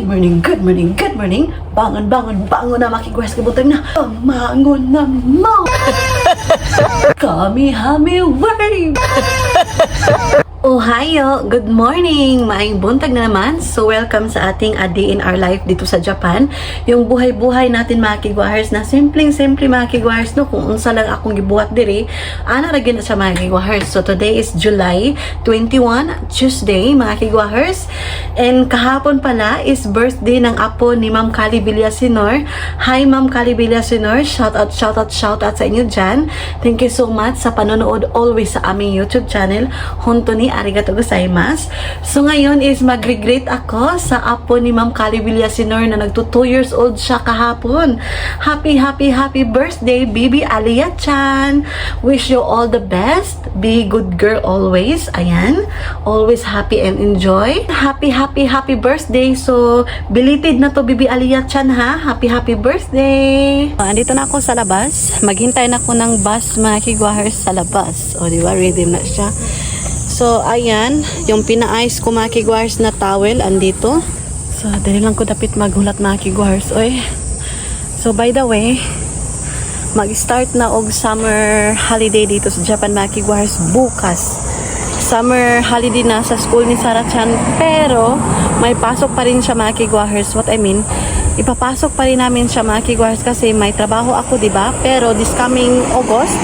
Good morning, good morning, good morning. Bangon, bangon, bangon na makigwas kabutang na. Bangon na mo. Kami hami wave. Ohayo! Good morning! Maayong buntag na naman. So, welcome sa ating A Day in Our Life dito sa Japan. Yung buhay-buhay natin mga kigwahers na simpleng-simple mga kigwahers, no? Kung unsa lang akong gibuhat diri, ana ragin na sa mga kigwahers. So, today is July 21, Tuesday, mga kigwahers. And kahapon pala is birthday ng apo ni Ma'am Kali Villasenor. Hi, Ma'am Kali Villasenor. Shout out sa inyo dyan. Thank you so much sa panonood always sa aming YouTube channel. Honto ni arigato gozaimasu. So ngayon is mag-regret ako sa apo ni Ma'am Kali Villasenor na nagto 2 years old siya kahapon. Happy birthday, Bibi Aliyah-chan. Wish you all the best. Be good girl always. Ayan. Always happy and enjoy. Happy birthday. So, belated na to Bibi Aliyah-chan ha. Happy birthday. Andito na ako sa labas. Maghintay na ako ng bus mga kigwahers sa labas. O diba, rhythm na siya. So, ayan, yung pina-ice ko mga kigwahers na towel, andito. So, dali lang ko dapat maghulat mga kigwahers, oy. So, by the way, mag-start na og summer holiday dito sa Japan mga kigwahers bukas. Summer holiday na sa school ni Sarah-chan, pero may pasok pa rin siya mga kigwahers. What I mean, ipapasok pa rin namin siya mga kigwahers kasi may trabaho ako, diba? Pero this coming August,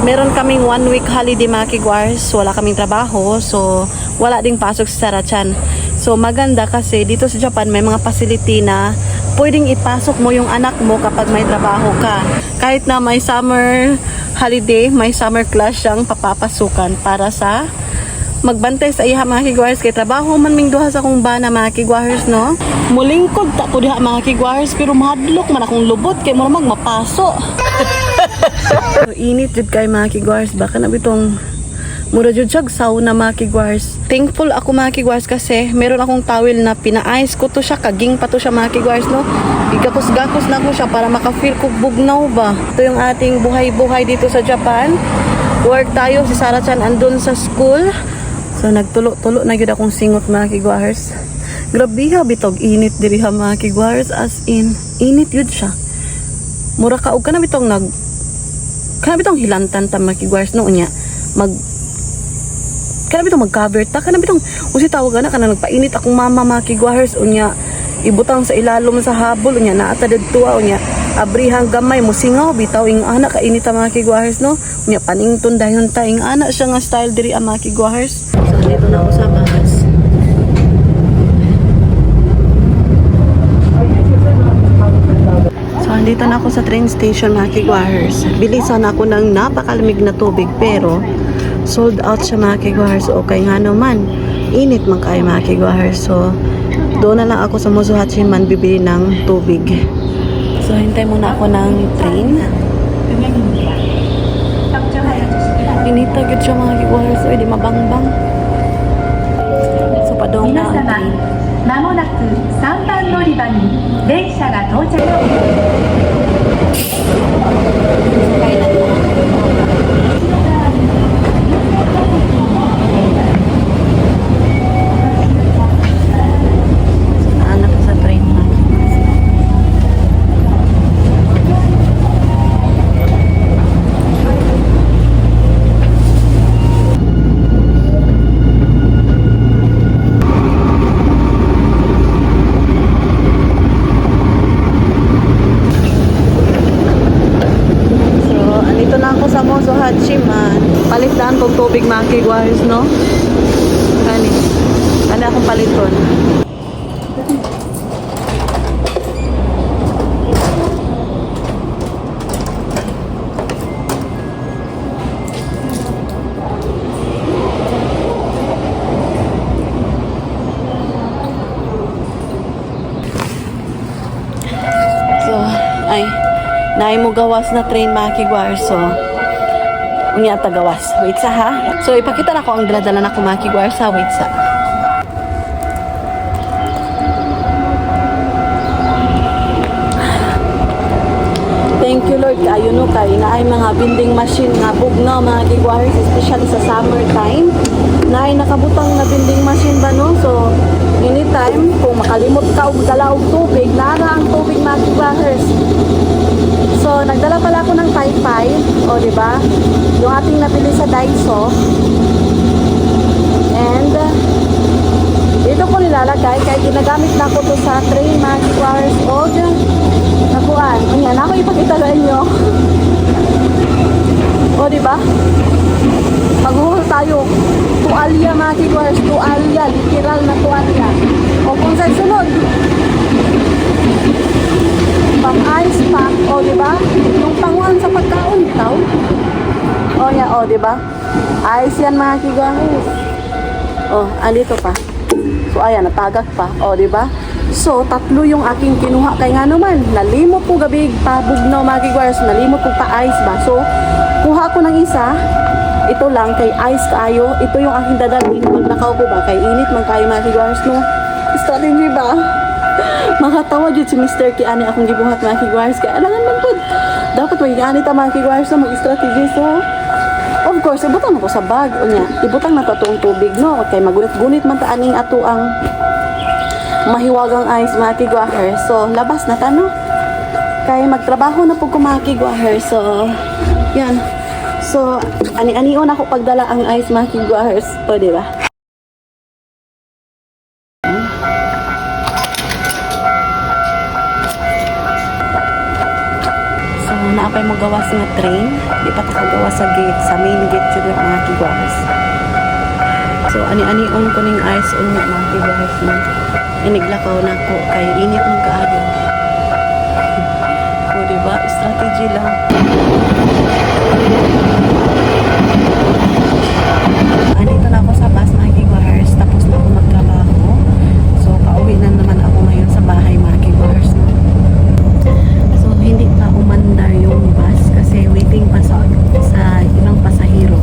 meron kaming 1 week holiday mga kigwars, wala kaming trabaho, so wala ding pasok si Sarah-chan. So maganda kasi dito sa Japan may mga facility na pwedeng ipasok mo yung anak mo kapag may trabaho ka. Kahit na may summer holiday, may summer class siyang papapasukan para sa magbantay sa iya mga kigwars. Kay trabaho man ming duha sa akong bana mga kigwars, no? Mulingkod ta po diha mga kigwars, pero mahadlok man akong lubot kay mo mapaso. So, init jud kay mga kigwars, baka na bitong mura jud siya sauna mga kigwars. Thankful ako mga kigwars kasi meron akong towel na pina-ice ko to siya, kaging pa to siya mga kigwars, no? Igakos-gakos na ko siya para maka-feel ko bugnaw ba. Ito yung ating buhay-buhay dito sa Japan. Work tayo, si Sarah-chan andun sa school. So nagtulo-tulo na gyud akong singot mga kigwars. Grabe ha bitog init diri ha mga kigwars, as in init yun siya. Mura ka og kana bitong hilantan ta mga kigwars, no unya kana bitong mag-cover ta, kana bitong usi tawag na kana nagpainit akong mama mga kigwars, unya ibutang sa ilalom sa habol, unya naata didtuwa, unya abrihang gamay mo singaw bitaw ing anak kainit ta mga kigwars, no unya panington dayon ta ing anak siya nga style diri ang mga kigwars. So dito na ako sa bahas. So, andito na ako sa train station mga kigwahers. Bilisan ako ng napakalamig na tubig pero sold out siya mga kigwahers. Okay nga naman, init man kayo mga kigwahers. So, doon na lang ako sa Mozuhachiman bibili ng tubig. So, hintay muna ako ng train. Inita gud siya mga kigwahers. O, di mabangbang. So, padong na ang train. まもなく3番乗り場に電車が到着。 Anak sa train na. Sa Mozuhachiman, palitan kong tubig mga kigwahers, no? Ano akong paliton? So, ay, naay mo gawas na train mga kigwahers, so unya tagawas. Wait sa ha. So ipakita na ko ang dala-dala na ko mga kigwahers sa wait sa. Thank you Lord kayo no kay naay mga vending machine nga bugnaw mga kigwahers, especially sa summer time. Naay nakabutang na vending machine ba no? So anytime kung makalimot ka og dala og tubig, nara ang tubig mga kigwahers. So, nagdala pala ako ng Taytay, o di ba? Yung ating nabili sa Daiso. And dito ko nilalagay kaya ginagamit na ko to sa tray mga kigwahers o nakuan. Ayan, ako ipakita sa inyo. O di ba? Maghuhol tayo. Tualya mga kigwahers, tualya, literal na tualya. O kung sa sunod, pang ice pack, o di ba? Yung panguan sa pagkaon, tao. O yan, o di ba? Ice yan mga kigwahers. O, andito pa. So ayan, natagak pa. O di ba? So tatlo yung aking kinuha kay nga naman. Nalimot ko gabi pa bugnaw mga kigwahers, nalimot ko pa ice ba. So kuha ko ng isa. Ito lang kay ice kaayo. Ito yung aking dadalhin pag nakaupo ba kay init man kayo mga kigwahers no. Strategy ba? Makatawa jud si Mr. Kiani akong gibuhat mga kigwahers kay alangan man pud. Dapat mag-ani ta mga kigwahers na mag-strategy so. Of course, ibutang ko sa bag. O niya, ibutang na to itong tubig, no? Okay, magunit-gunit man ta aning ato ang mahiwagang ice, mga kigwahers. So, labas na ta, no? Kaya magtrabaho na po ko, mga kigwahers. So, yan. So, ani-anion ako pagdala ang ice, mga kigwahers. O, di ba? Naapay mo gawas nga train, di pa ta gawas sa gate, sa main gate jud ang mga kigwahers. So ani-anion ko ning ice on mga kigwahers mo. Iniglakaw na ko kay init man kaayo. O di ba, strategy lang. Andito na ako sa bus mga kigwahers, tapos na ako magtrabaho. So pauwi na naman ako ngayon sa bahay mga kigwahers. So hindi pa umandar yung bus kasi waiting pa sa ibang pasahero.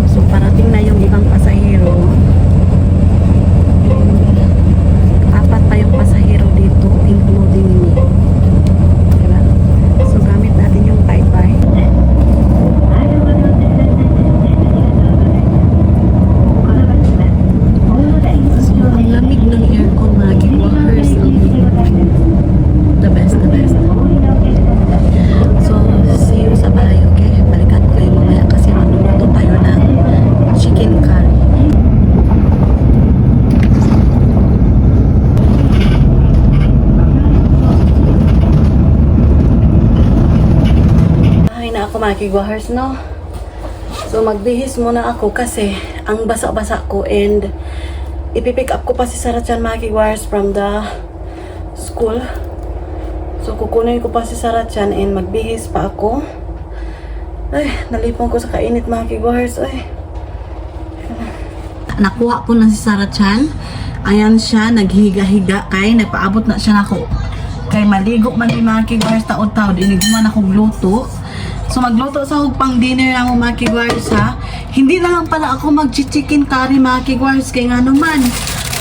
So parating na yung ibang pasahero. Apat pa yung pasahero dito including me. Diba? So gamit natin yung Taytay. So ang lamig ng aircon mga kigwahers. The best, the best. So, see you sa bahay, okay? Balikan ko kayo mamaya kasi magluluto tayo ng chicken curry. Bahay na ako mga kigwahers, no? So, magbihis muna ako kasi ang basa-basa ko and ipipick up ko pa si Sarah Chan mga kigwahers from the school. So, kukunin ko pa si Sarah Chan and magbihis pa ako. Ay, nalipong ko sa kainit mga kigwahers. Ay. Nakuha ko na si Sarah Chan. Ayan siya, naghiga-higa kay nagpaabot na siya nako. Kay maligo man ni mga kigwahers taod-taod. Iniguman ako gluto. So, magluto sa pang dinner na ako mga kigwahers ha. Hindi na lang pala ako mag-chicken curry mga kigwahers. Kaya nga naman,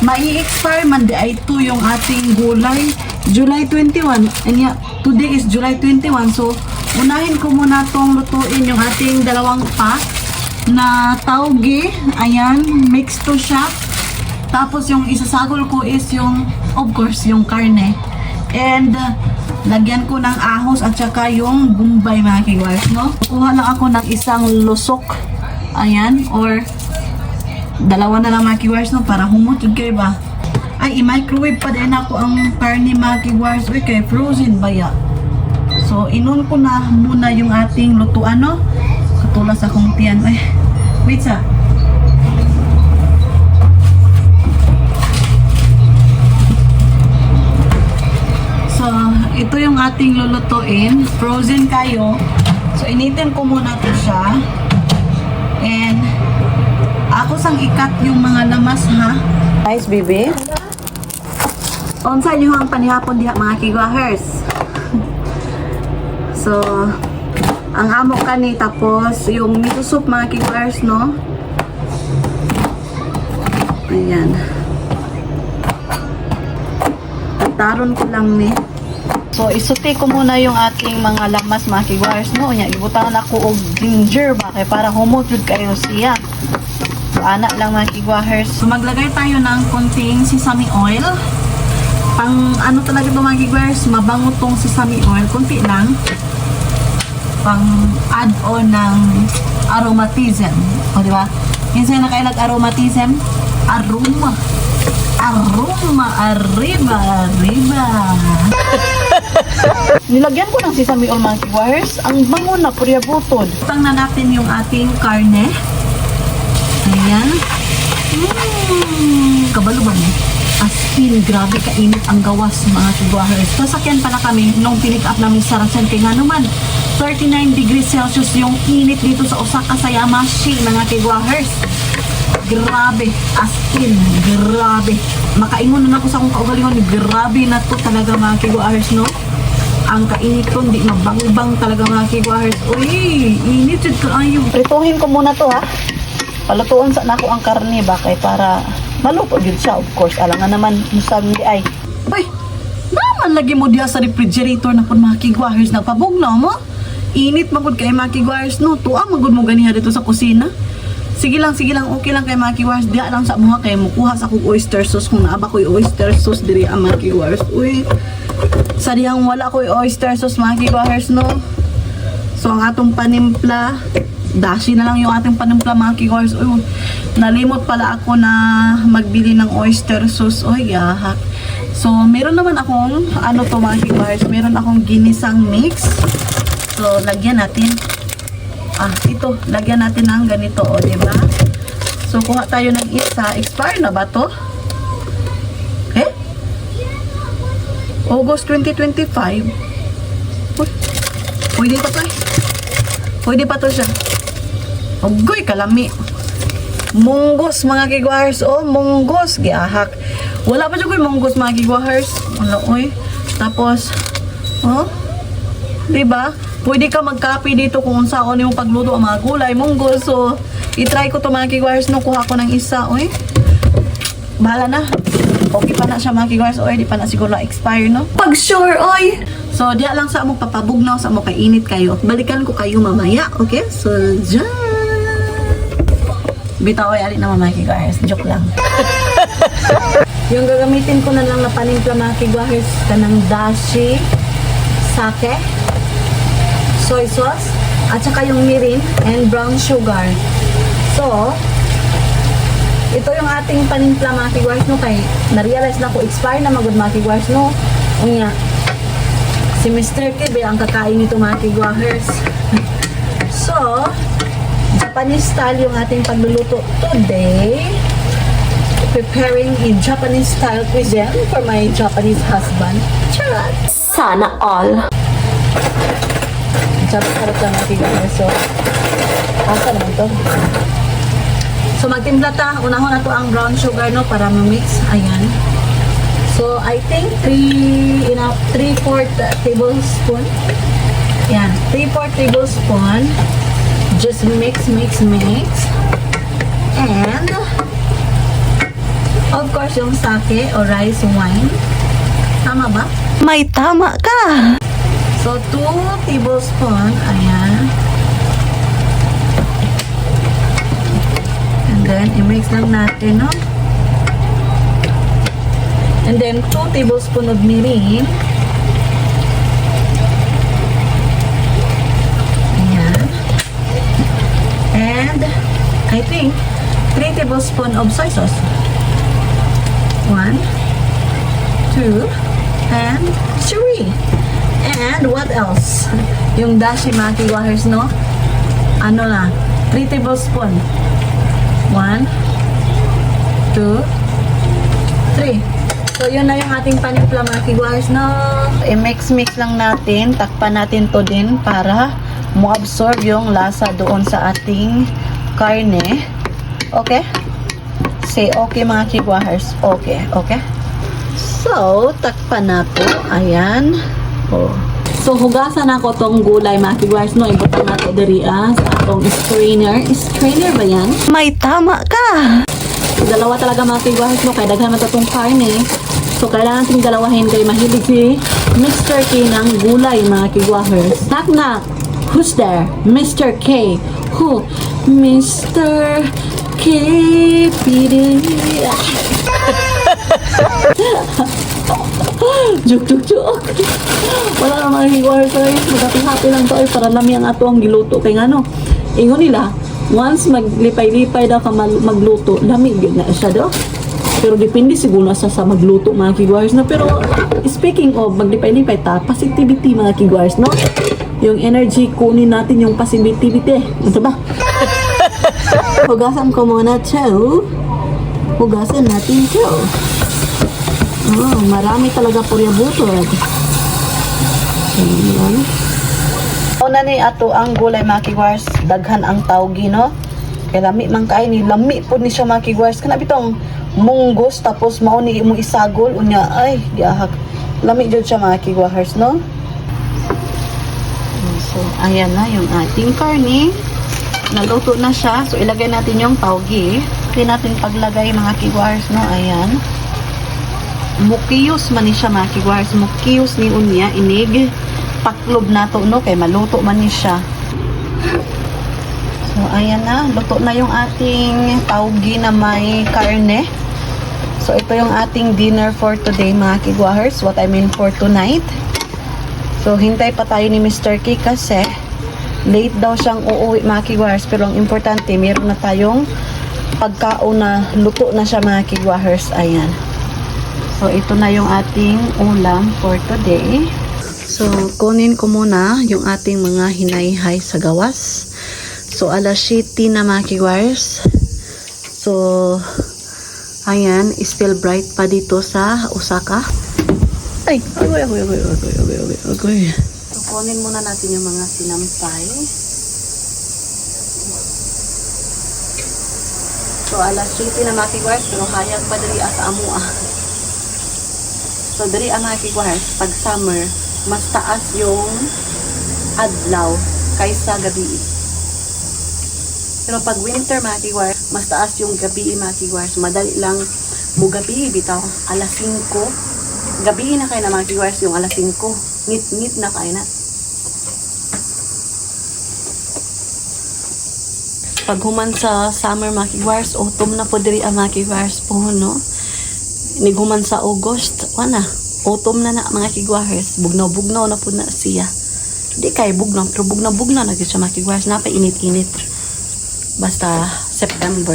mai-expire man di ay ito yung ating gulay. July 21. And yeah, today is July 21. So, unahin ko muna tong lutuin yung ating dalawang pack na tauge. Ayan, mix to siya. Tapos yung isasagol ko is yung, of course, yung karne. And, lagyan ko ng ahos at saka yung bumbay mga kigwahers, no? Kuha lang ako ng isang lusok. Ayan, or dalawa na lang mga kigwahers, no? Para humot yung kayo ba? Ay, i-microwave pa din ako ang karne mga kigwahers. Uy, kay frozen ba ya? So, inun ko na muna yung ating lutuan, no? Katulas akong tiyan. Ay, wait sa. So, ito yung ating lulutuin. Frozen kayo. So, initin ko muna ito siya. And, ako sang ikat yung mga lamas, ha? Nice, baby. Unsa nyo ang panihapon diha mga kigwahers. So, ang amo kani tapos yung miso soup mga kigwahers, no? Ayan. Taron ko lang ni. So, isuti ko muna yung ating mga lamas mga kigwahers, no? Nya, ibutangan ako og ginger ba kay para humot jud kayo siya. So, anak lang mga kigwahers. So, maglagay tayo ng konting sesame oil. Pang ano talaga ito mga kigwers, mabango tong sesame oil, kunti lang. Pang add-on ng aromatism. O di ba? Minsan nakailag aromatism, aroma. Arriba. Nilagyan ko ng sesame oil mga kigwers. Ang bango na, purya butod. Tang na natin yung ating karne. Ayan. Kabalo ba niya? As in, grabe kainit ang gawas mga kigwahers. Sasakyan pala kami nung pinick up namin sa Rasen. Kaya nga naman, 39 degrees Celsius yung init dito sa Osaka sa Yamashi mga kigwahers. Grabe, as in, grabe. Makaingon na ako sa akong kaugalingon. Grabe na to talaga mga kigwahers, no? Ang kainit ko, hindi mabang-bang talaga mga kigwahers. Uy, init yun kaayo. Prituhin ko muna to ha. Palutuan sa nako ang karne ba kay para maluto yun siya, of course. Alangan naman, musabi ay. Uy, naman lagi mo diya sa refrigerator na pun mga kigwahers. Nagpabugnaw mo? Init magud kay mga kigwahers, no? Tuwa magud mo ganiha dito sa kusina. Sige lang, okay lang kay mga kigwahers. Diya lang sa mga kay mukuha sa kong oyster sauce. Kung naaba ko yung oyster sauce, diri ang mga kigwahers. Uy, sa diyang wala ko yung oyster sauce mga kigwahers, no? So, ang atong panimpla, dashi na lang yung ating panimpla mga kigwahers. Uy, nalimot pala ako na magbili ng oyster sauce. Uy, yahak. So, meron naman akong, ano to mga kigwahers, meron akong ginisang mix. So, lagyan natin. Ito, lagyan natin ng ganito, o, diba? So, kuha tayo ng isa. Expire na ba to? Okay? August 2025. Uy, pwede pa to eh. Pwede pa to siya. Ugoy, kalami. Munggos, mga kigwahers. Oh, munggos. Giahak. Wala pa siya ko munggos, mga kigwahers. Wala, oy. Tapos, oh, diba? Pwede ka mag-copy dito kung saan yung pagluto ang mga gulay, munggos. So, itry ko to mga kigwahers nung kuha ko ng isa, oy. Bahala na. Okay pa na siya mga kigwahers, oy. Di pa na siguro expire, no? Pag sure, oy. So, diya lang sa mo papabugnaw, sa mo kainit kayo. Balikan ko kayo mamaya, okay? So, dyan. Bitaw, oy, alin naman mga kigwahers. Joke lang. Yung gagamitin ko na lang na panimpla mga kigwahers, kanang dashi, sake, soy sauce, at saka yung mirin and brown sugar. So, ito yung ating panimpla mga kigwahers, no? Kay na-realize na ko, expire na magod mga kigwahers, no? Unya, si Mr. Kibe ang kakain nito mga kigwahers. So, Japanese style yung ating pagluluto today. Preparing in Japanese style cuisine for my Japanese husband. Charot! Sana all! Sarap-sarap lang mga kigwahers. So, asa naman to? So, magtimpla ta. Unahon na to ang brown sugar, no? Para ma-mix. Ayan. So, I think 3/4 tablespoon. Yan. 3/4 tablespoon. Just mix. And, of course, yung sake or rice wine. Tama ba? May tama ka! So, 2 tablespoon. Ayan. And then, i-mix lang natin, no? And then, 2 tablespoon of mirin. Ayan. And, I think, 3 tablespoon of soy sauce. 1, 2, and 3. And what else? Yung dashi mga kigwahers, no? Ano na? 3 tablespoon. 1, 2, 3. So, yun na yung ating panimpla mga kigwahers, no? I-mix lang natin. Takpan natin to din para mo-absorb yung lasa doon sa ating karne. Okay? Say okay mga kigwahers. Okay. So, takpan na to. Ayan. Oh. So, hugasan ako tong gulay, mga kigwahers, no? Ibutang nato diri sa atong strainer. Strainer ba yan? May tama ka! Dalawa talaga mga kigwahers, no? Kaya daghan matutong karne. So, kailangan natin dalawahin kay mahilig si Mr. K ng gulay, mga kigwahers. Knock. Who's there? Mr. K. Who? Mr. K. Pili. Joke. Wala na mga kiguahers guys. Maghapi-hapi lang to ay para lami ang ato ang giluto. Kaya nga no, ingon nila, once maglipay-lipay daw ka magluto, lami yun na siya daw. Pero depende siguro sa magluto mga kiguahers na. Pero speaking of maglipay-lipay ta, positivity mga kiguahers no? Yung energy, kunin natin yung positivity. Ito ba? Hugasan ko muna, chow. Hugasan natin, chow. Oh, marami talaga purya butod. Ayan. Una ni ato ang gulay mga kiguahers, daghan ang tawgi no. Kaya lami man kay ni lami pud ni siya mga kiguahers. Kana bitong munggos tapos mao ni imong isagol unya ay diahak. Lami jud siya mga kiguahers no. So ayan na yung ating karne. Naluto na siya. So ilagay natin yung tawgi. Hindi natin paglagay mga kiguahers no. Ayan. Mukiyos man ni siya mga kiguahers. Mukiyos ni unya inig paklob nato no kay maluto man ni siya. So ayan na, luto na yung ating tawgi na may karne. So ito yung ating dinner for today mga kiguahers. What I mean for tonight. So hintay pa tayo ni Mr. K kasi late daw siyang uuwi mga kiguahers. Pero ang importante, meron na tayong pagkaon na luto na siya mga kiguahers. Ayan. So ito na yung ating ulam for today. So kunin ko muna yung ating mga hinayhay sa gawas. So alas 7 na mga kiguahers. So ayan, still bright pa dito sa Osaka. Ay, agoy. So kunin muna natin yung mga sinampay. So alas 7 na mga kiguahers, pero hayag pa dali sa amua. So dali ang mga kiguahers, pag summer, mas taas yung adlaw kaysa gabi. Pero pag winter mga kiguahers, mas taas yung gabi mga kiguahers. Madali lang mo gabi, bitaw. Alas 5. Gabi na kayo na mga kiguahers yung alas 5. Ngit-ngit na kayo na. Pag human sa summer mga kiguahers, autumn na po diri ang mga kiguahers po, no? Niguman sa August, wala. Autumn na mga kiguahers. Bugnaw-bugnaw na po na siya. Hindi kay bugnaw, pero bugnaw-bugnaw na siya mga kiguahers. Napainit-init. Basta September.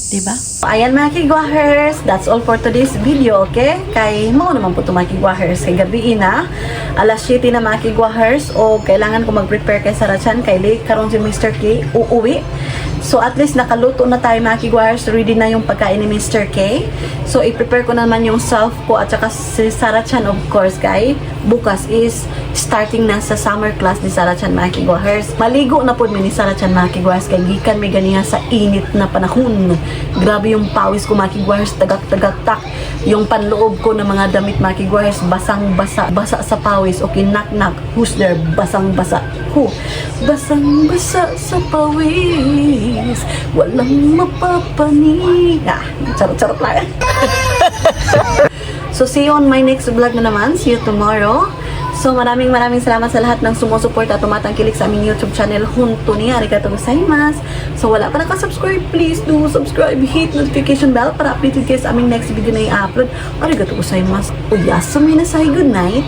Diba? Ayan mga kiguahers, that's all for today's video, okay? Kay mo naman po ito mga kiguahers. Kay gabi na, alas 7 na mga kiguahers, o kailangan ko mag-prepare kay Sarachan, kay late karon si Mr. K uuwi. So at least nakaluto na tayo mga kiguahers, ready na yung pagkain ni Mr. K. So i-prepare ko naman yung self ko at saka si Sarachan of course kay bukas is starting na sa summer class ni Sarachan mga kiguahers. Maligo na po ni Sarachan mga kiguahers kay gikan may ganiya sa init na panahon. Grabe yung pawis ko mga kiguahers, tagak-tagak-tak. Yung panloob ko ng mga damit mga kiguahers, basang-basa, basa sa pawis. Okay, knock-knock. Who's there? Basang-basa. Who? Basang-basa sa pawis. Walang mapapanig. Charot-charot lang. So, see you on my next vlog na naman. See you tomorrow. So, maraming salamat sa lahat ng sumusuporta at tumatangkilik sa aming YouTube channel. Hunto ni Arigatou gozaimasu. So, wala pa nakasubscribe, please do subscribe. Hit notification bell para updated kayo sa aming next video na i-upload. Arigatou gozaimasu. Oyasumi na say good night.